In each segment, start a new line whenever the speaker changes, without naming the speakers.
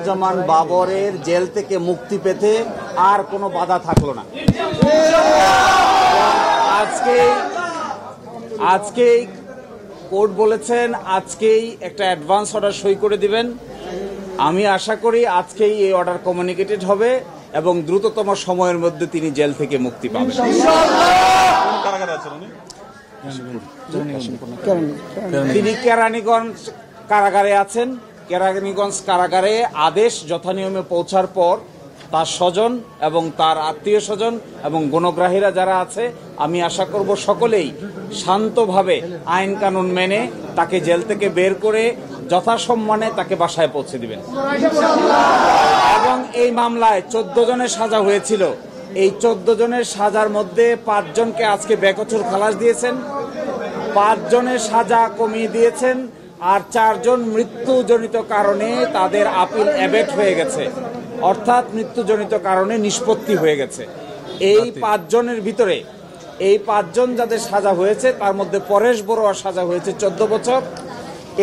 জামান বাবরের জেল থেকে মুক্তি পেতে আর কোনো বাধা থাকলো না। আজকেই কোর্ট বলেছেন আজকেই একটা অ্যাডভান্স অর্ডার সই করে দিবেন। আমি আশা করি আজকেই এই অর্ডার কমিউনিকেটেড হবে এবং দ্রুততম সময়ের মধ্যে তিনি জেল থেকে মুক্তি পাবেন। তিনি কেরানীগঞ্জ কারাগারে আছেন। কেরানীগঞ্জ কারাগারে আদেশ যথানিয়মে পৌঁছার পর তার স্বজন এবং তার আত্মীয় স্বজন এবং গণগ্রাহীরা যারা আছে, আমি আশা করব সকলেই শান্তভাবে আইন কানুন মেনে তাকে জেল থেকে বের করে যথাসম্মানে তাকে বাসায় পৌঁছে দিবেন। এবং এই মামলায় 14 জনের সাজা হয়েছিল। এই 14 জনের সাজার মধ্যে 5 জনকে আজকে বেকসুর খালাস দিয়েছেন, 5 জনের সাজা কমিয়ে দিয়েছেন, আর 4 জন মৃত্যুজনিত কারণে তাদের আপিল অ্যাবেট হয়ে গেছে, অর্থাৎ মৃত্যুজনিত কারণে নিষ্পত্তি হয়ে গেছে। এই 5 জনের ভিতরে এই 5 জন যাদের সাজা হয়েছে তার মধ্যে পরেশ বড়ুয়ার সাজা হয়েছে 14 বছর।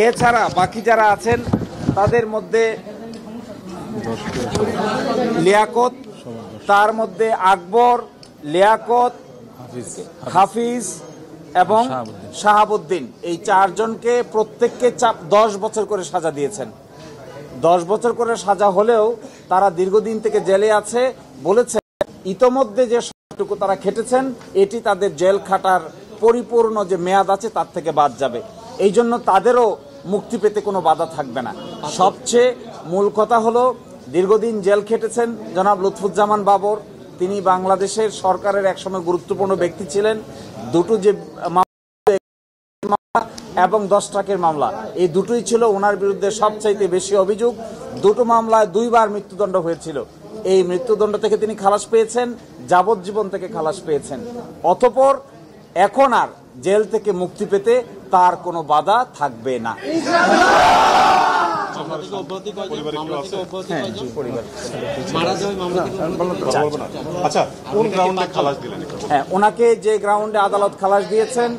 এছাড়া বাকি যারা আছেন তাদের মধ্যে লিয়াকত, তার মধ্যে আকবর, লিয়াকত, হাফিজ এবং শাহাবুদ্দিন, এই 4 জনকে প্রত্যেককে 10 বছর করে সাজা দিয়েছেন। 10 বছর করে সাজা হলেও তারা দীর্ঘদিন থেকে জেলে আছে। বলেছে ইতোমধ্যে যে সময়টুকু তারা খেটেছেন এটি তাদের জেল খাটার পরিপূর্ণ যে মেয়াদ আছে তার থেকে বাদ যাবে। এই জন্য তাদেরও মুক্তি পেতে কোনো বাধা থাকবে না। সবচেয়ে মূল কথা হলো দীর্ঘদিন জেল খেটেছেন জনাব লুৎফুজ্জামান বাবর। তিনি বাংলাদেশের সরকারের একসময় গুরুত্বপূর্ণ ব্যক্তি ছিলেন। দুটো যে মামলা এবং 10 ট্রাকের মামলা, এই দুটোই ছিল ওনার বিরুদ্ধে সবচাইতে বেশি অভিযোগ। দুটো মামলায় 2 বার মৃত্যুদণ্ড হয়েছিল। এই মৃত্যুদণ্ড থেকে তিনি খালাস পেয়েছেন, যাবজ্জীবন থেকে খালাস পেয়েছেন। অতঃপর এখন আর জেল থেকে মুক্তি পেতে তার কোনো বাধা থাকবে না। ওনাকে যে গ্রাউন্ডে আদালত খালাস দিয়েছেন,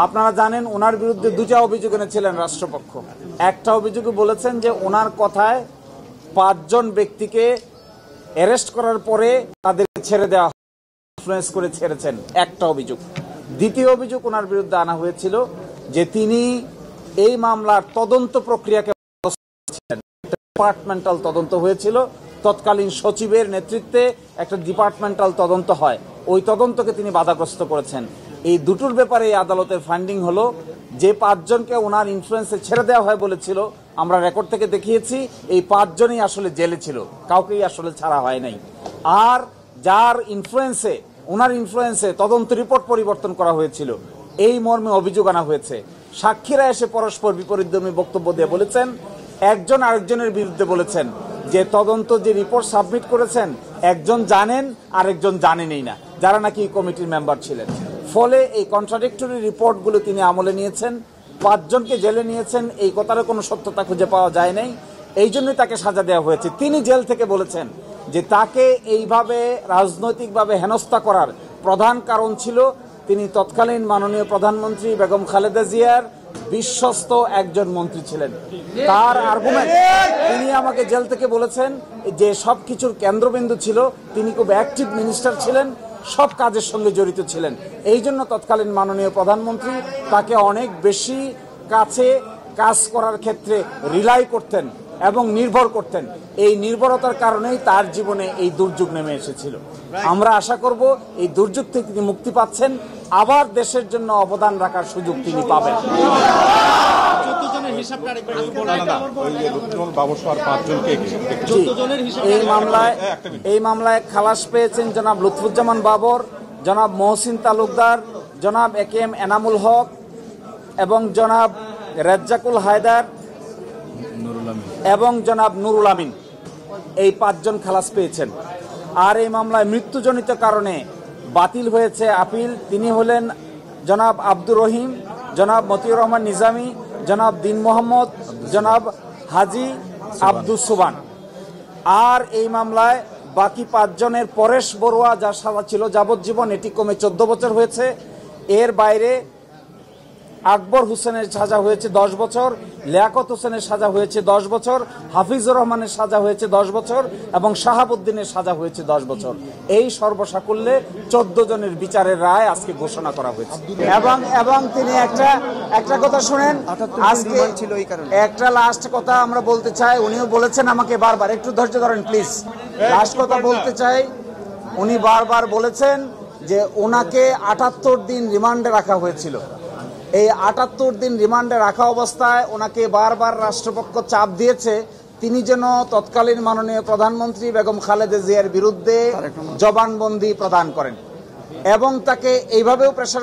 আপনারা জানেন ওনার বিরুদ্ধে 2টা অভিযোগ এনেছিলেন রাষ্ট্রপক্ষ। একটা অভিযোগে বলেছেন যে ওনার কথায় 5 জন ব্যক্তিকে অ্যারেস্ট করার পরে তাদের ছেড়ে দেওয়া, ইনফ্লুয়েন্স করে ছেড়েছেন, একটা অভিযোগ। দ্বিতীয় অভিযোগ ওনার বিরুদ্ধে আনা হয়েছিল যে তিনি এই মামলার তদন্ত প্রক্রিয়াকে ডিপার্টমেন্টাল তদন্ত হয়েছিল, তৎকালীন সচিবের নেতৃত্বে একটা ডিপার্টমেন্টাল তদন্ত হয়, ওই তদন্তকে তিনি বাধাগ্রস্ত করেছেন। এই দুটোর ব্যাপারে এই আদালতের ফাইন্ডিং হলো যে 5 জনকে ওনার ইনফ্লুয়েন্সে ছেড়ে দেওয়া হয় বলেছিল, আমরা রেকর্ড থেকে দেখিয়েছি এই 5 জনই আসলে জেলে ছিল, কাউকেই আসলে ছাড়া হয় নাই। আর যার ইনফ্লুয়েন্সে, ওনার ইনফ্লুয়েন্সে তদন্ত রিপোর্ট পরিবর্তন করা হয়েছিল, এই মর্মে অভিযোগ আনা হয়েছে। সাক্ষীরা এসে পরস্পর বিপরীতধর্মী বক্তব্য দিয়ে বলেছেন, একজন আরেকজনের বিরুদ্ধে বলেছেন যে তদন্ত যে রিপোর্ট সাবমিট করেছেন একজন জানেন আরেকজন জানেনই না, যারা নাকি কমিটির মেম্বার ছিলেন। ফলে এই কন্ট্রাডিক্টরি রিপোর্টগুলো তিনি আমলে নিয়েছেন, 5 জনকে জেলে নিয়েছেন, এই কথারও কোনো সত্যতা খুঁজে পাওয়া যায় নাই। এই জন্যই তাকে সাজা দেওয়া হয়েছে। তিনি জেল থেকে বলেছেন যে তাকে এইভাবে রাজনৈতিকভাবে হেনস্থা করার প্রধান কারণ ছিল তিনি তৎকালীন মাননীয় প্রধানমন্ত্রী বেগম খালেদা জিয়ার বিশ্বস্ত একজন মন্ত্রী ছিলেন। তার আর্গুমেন্ট, তিনি আমাকে জেল থেকে বলেছেন যে সবকিছুর কেন্দ্রবিন্দু ছিল, তিনি খুব অ্যাক্টিভ মিনিস্টার ছিলেন, সব কাজের সঙ্গে জড়িত ছিলেন। এই জন্য তৎকালীন মাননীয় প্রধানমন্ত্রী তাকে অনেক বেশি কাছে কাজ করার ক্ষেত্রে রিলাই করতেন এবং নির্ভর করতেন। এই নির্ভরতার কারণেই তার জীবনে এই দুর্যোগ নেমে এসেছিল। আমরা আশা করব এই দুর্যোগ থেকে তিনি মুক্তি পাচ্ছেন, আবার দেশের জন্য অবদান রাখার সুযোগ তিনি পাবেন। এই মামলায় খালাস পেয়েছেন জনাব লুৎফুজ্জামান বাবর, জনাব মহসিন তালুকদার, জনাব একেএম এনামুল হক এবং জনাব রেজ্জাকুল হায়দার এবং জনাব নুরুল আমিন, এই 5 জন খালাস পেয়েছেন। আর এই মামলায় মৃত্যুজনিত কারণে বাতিল হয়েছে আপিল। তিনি হলেন জনাব আব্দুর রহিম, জনাব মতিউর রহমান নিজামী, জনাব দিন মোহাম্মদ, জনাব হাজি আব্দুস সুবান। আর এই মামলায় বাকি 5 জনের পরেশ বড়ুয়া যার সাজা ছিল যাবজ্জীবন, এটি কমে 14 বছর হয়েছে। এর বাইরে আকবর হোসেনের সাজা হয়েছে 10 বছর, লিয়াকত হোসেনের সাজা হয়েছে 10 বছর, হাফিজুর রহমানের সাজা হয়েছে 10 বছর এবং শাহাবুদ্দিনের সাজা হয়েছে 10 বছর। এই সর্বসাকুল্যে 14 জনের বিচারের রায় আজকে ঘোষণা করা হয়েছে। এবং তিনি একটা কথা শুনেন, আজকে
ছিল এই কারণে
একটা লাস্ট কথা আমরা বলতে চাই। উনিও বলেছেন আমাকে বারবার, একটু ধৈর্য ধরেন প্লিজ, লাস্ট কথা বলতে চাই। উনি বারবার বলেছেন যে ওনাকে 78 দিন রিমান্ডে রাখা হয়েছিল। এই 78 দিন রিমান্ডে রাখা অবস্থায় ওনাকে বারবার রাষ্ট্রপক্ষ চাপ দিয়েছে তিনি যেন তৎকালীন মাননীয় প্রধানমন্ত্রী বেগম খালেদা জিয়ার বিরুদ্ধে জবানবন্দি প্রদান করেন এবং তাকে এইভাবেও প্রেসার